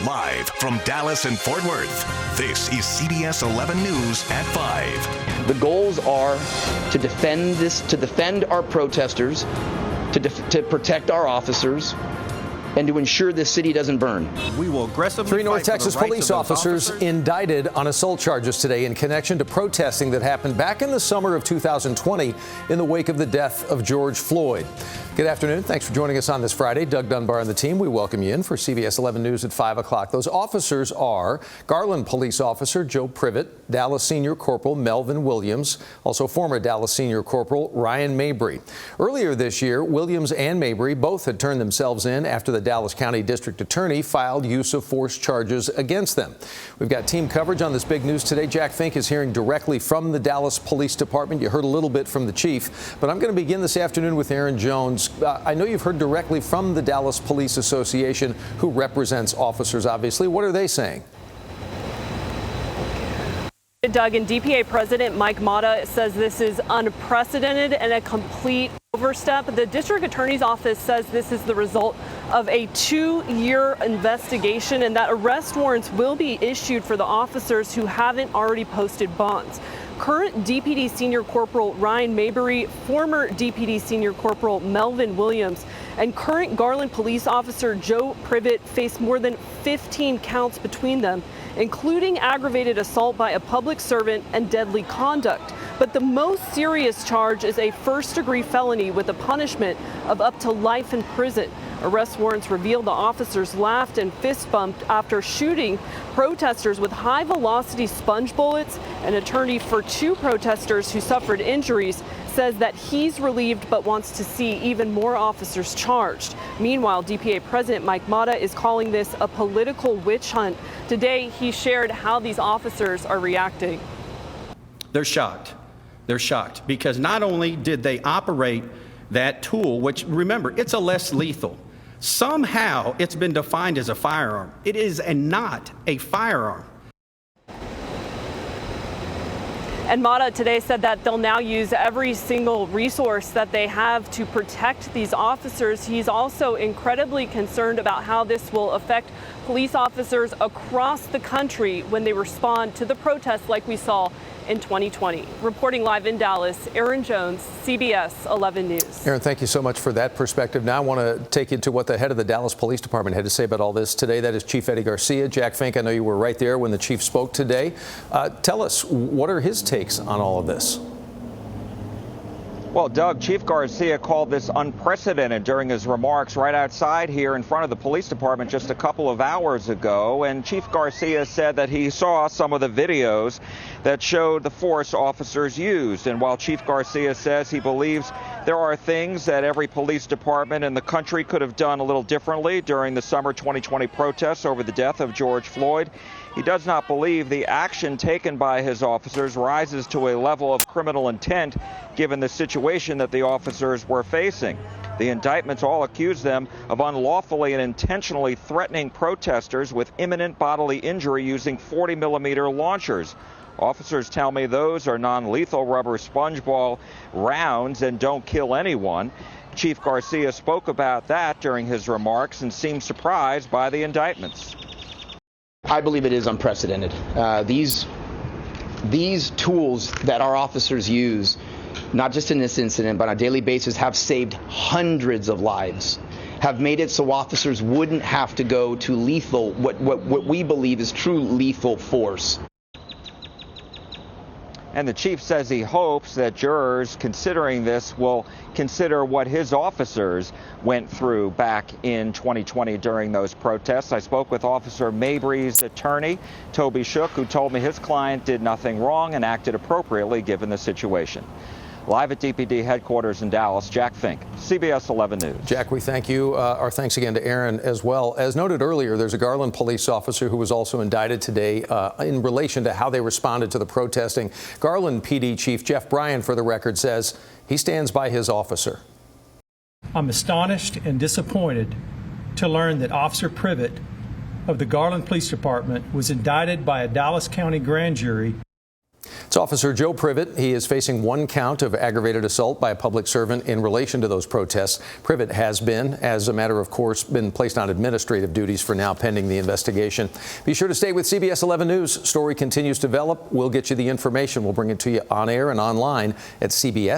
Live from Dallas and Fort Worth, this is CBS 11 News at 5. The goals are to defend our protesters, to protect our officers, and to ensure this city doesn't burn. We will aggressively. 3 North Texas police officers indicted on assault charges today in connection to protesting that happened back in the summer of 2020 in the wake of the death of George Floyd. Good afternoon. Thanks for joining us on this Friday. Doug Dunbar and the team, we welcome you in for CBS 11 News at 5 o'clock. Those officers are Garland Police Officer Joe Privet, Dallas Senior Corporal Melvin Williams, also former Dallas Senior Corporal Ryan Mabry. Earlier this year, Williams and Mabry both had turned themselves in after the Dallas County District Attorney filed use of force charges against them. We've got team coverage on this big news today. Jack Fink is hearing directly from the Dallas Police Department. You heard a little bit from the chief, but I'm going to begin this afternoon with Aaron Jones. I know you've heard directly from the Dallas Police Association, who represents officers, obviously. What are they saying? Doug, and DPA President Mike Mata says this is unprecedented and a complete overstep. The district attorney's office says this is the result of a 2-year investigation and that arrest warrants will be issued for the officers who haven't already posted bonds. Current DPD Senior Corporal Ryan Mabry, former DPD Senior Corporal Melvin Williams, and current Garland Police Officer Joe Privet face more than 15 counts between them, including aggravated assault by a public servant and deadly conduct. But the most serious charge is a first-degree felony with a punishment of up to life in prison. Arrest warrants reveal the officers laughed and fist bumped after shooting protesters with high-velocity sponge bullets. An attorney for 2 protesters who suffered injuries says that he's relieved but wants to see even more officers charged. Meanwhile, DPA President Mike Mata is calling this a political witch hunt. Today, he shared how these officers are reacting. They're shocked. They're shocked because not only did they operate that tool, which, remember, it's a less lethal. Somehow it's been defined as a firearm. It is not a firearm. And Mata today said that they'll now use every single resource that they have to protect these officers. He's also incredibly concerned about how this will affect police officers across the country when they respond to the protests like we saw in 2020. Reporting live in Dallas, Aaron Jones, CBS 11 News. Aaron, thank you so much for that perspective. Now I want to take you to what the head of the Dallas Police Department had to say about all this today. That is Chief Eddie Garcia. Jack Fink, I know you were right there when the chief spoke today. Tell us, what are his takes on all of this? Well, Doug, Chief Garcia called this unprecedented during his remarks right outside here in front of the police department just a couple of hours ago. And Chief Garcia said that he saw some of the videos that showed the force officers used. And while Chief Garcia says he believes there are things that every police department in the country could have done a little differently during the summer 2020 protests over the death of George Floyd, he does not believe the action taken by his officers rises to a level of criminal intent given the situation that the officers were facing. The indictments all accuse them of unlawfully and intentionally threatening protesters with imminent bodily injury using 40-millimeter launchers. Officers tell me those are non-lethal rubber sponge ball rounds and don't kill anyone. Chief Garcia spoke about that during his remarks and seemed surprised by the indictments. I believe it is unprecedented. These tools that our officers use, not just in this incident, but on a daily basis, have saved hundreds of lives, have made it so officers wouldn't have to go to lethal, what we believe is true lethal force. And the chief says he hopes that jurors considering this will consider what his officers went through back in 2020 during those protests. I spoke with Officer Mabry's attorney, Toby Shook, who told me his client did nothing wrong and acted appropriately given the situation. Live at DPD headquarters in Dallas, Jack Fink, CBS 11 News. Jack, we thank you. Our thanks again to Aaron as well. As noted earlier, there's a Garland police officer who was also indicted today in relation to how they responded to the protesting. Garland PD Chief Jeff Bryan, for the record, says he stands by his officer. I'm astonished and disappointed to learn that Officer Privet of the Garland Police Department was indicted by a Dallas County grand jury. It's Officer Joe Privet. He is facing 1 count of aggravated assault by a public servant in relation to those protests. Privet has been, as a matter of course, been placed on administrative duties for now pending the investigation. Be sure to stay with CBS 11 News. Story continues to develop. We'll get you the information. We'll bring it to you on air and online at cbsdfw.com.